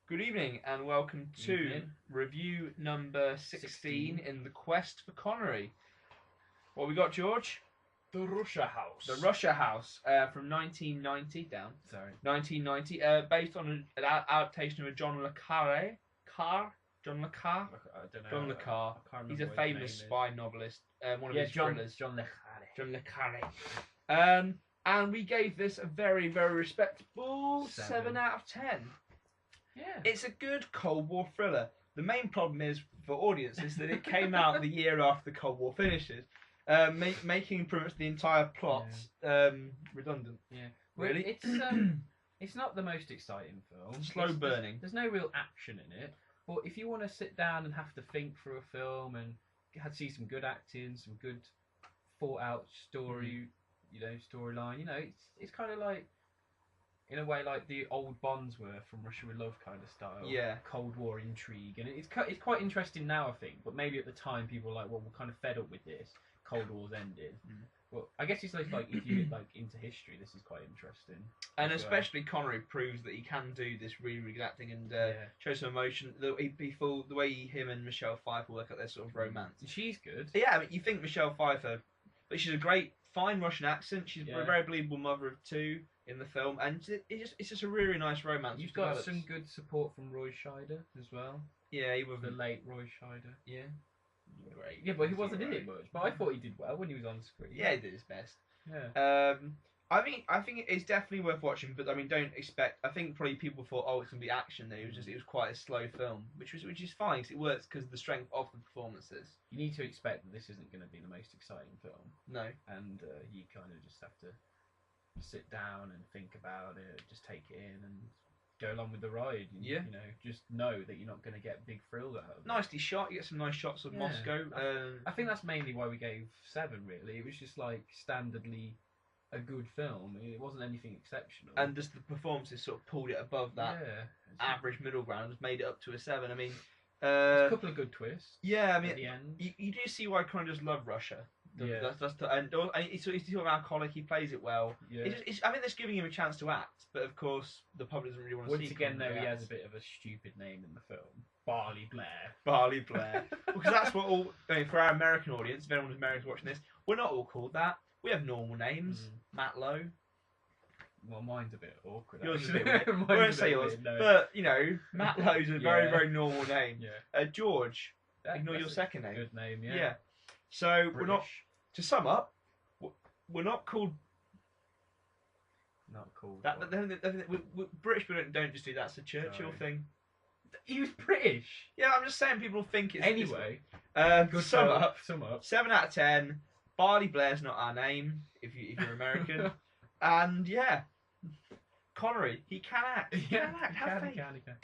Good evening and welcome to Evening. review number 16 in the quest for Connery. What we got, George? The Russia House. The Russia House from 1990 down. Sorry. 1990, based on an adaptation of a John le Carre. John le Carre? I don't know. John le Carre. I can't He's remember a what his famous name spy novelist. One of his thrillers. John Le Carre. John le Carre. And we gave this a very, very respectable 7 out of 10. Yeah. It's a good Cold War thriller. The main problem is for audiences that it came out the year after the Cold War finishes, making pretty much the entire plot redundant. Yeah. Really? It's not the most exciting film. Slow burning. There's no real action in it. But if you want to sit down and have to think through a film and see some good acting, some good thought out story, storyline, it's kind of like, in a way, like the old Bonds were from Russia with Love kind of style. Yeah. Cold War intrigue, and it's quite interesting now, I think. But maybe at the time people were like, well, we're kind of fed up with this. Cold War's ended. Well, I guess it's like if you get into history, this is quite interesting. And especially Connery proves that he can do this really, really good acting and show some emotion. The way him and Michelle Pfeiffer work out their sort of romance. She's good. Yeah, I mean, you think Michelle Pfeiffer, but she's a fine Russian accent. She's a very believable mother of two in the film, and it's just a really nice romance. You've got some good support from Roy Scheider as well. Yeah, he was the late Roy Scheider. Yeah. Great. Yeah, but he wasn't in it much. But I thought he did well when he was on screen. Yeah, he did his best. Yeah. I think it's definitely worth watching, but I mean, don't expect. I think probably people thought, oh, it's gonna be action. It was quite a slow film, which is fine because it works because of the strength of the performances. You need to expect that this isn't going to be the most exciting film. No. And you kind of just have to sit down and think about it, just take it in and go along with the ride. And, just know that you're not going to get big thrills out of it. Nicely shot. You get some nice shots of Moscow. I think that's mainly why we gave 7. Really, it was just like standardly a good film. It wasn't anything exceptional. And just the performances sort of pulled it above that average middle ground, just made it up to a 7. I mean, there's a couple of good twists. Yeah, I mean, at the end. You do see why Connery does love Russia. Yeah. And he's sort of alcoholic. He plays it well. Yeah. I think that's giving him a chance to act, but of course the public doesn't really want to see. Once again, though, he has a bit of a stupid name in the film, Barley Blair. Barley Blair, because that's what all. I mean, for our American audience, if anyone's American watching this, we're not all called that. We have normal names. Matt Lowe. Well, mine's a bit awkward. Yours is a bit weird. I won't say yours, but Matt Lowe's a very, very normal name. Yeah. George. Ignore your second name. Good name. Yeah. Yeah. So British. we're not. To sum up, we're not called. Not called. British people don't just do that. It's a Churchill thing. He was British. Yeah, I'm just saying people think it's. Anyway. Good sum up. 7 out of 10. Barley Blair's not our name if you're American. And yeah, Connery, he can act. He can act. Have faith. He can.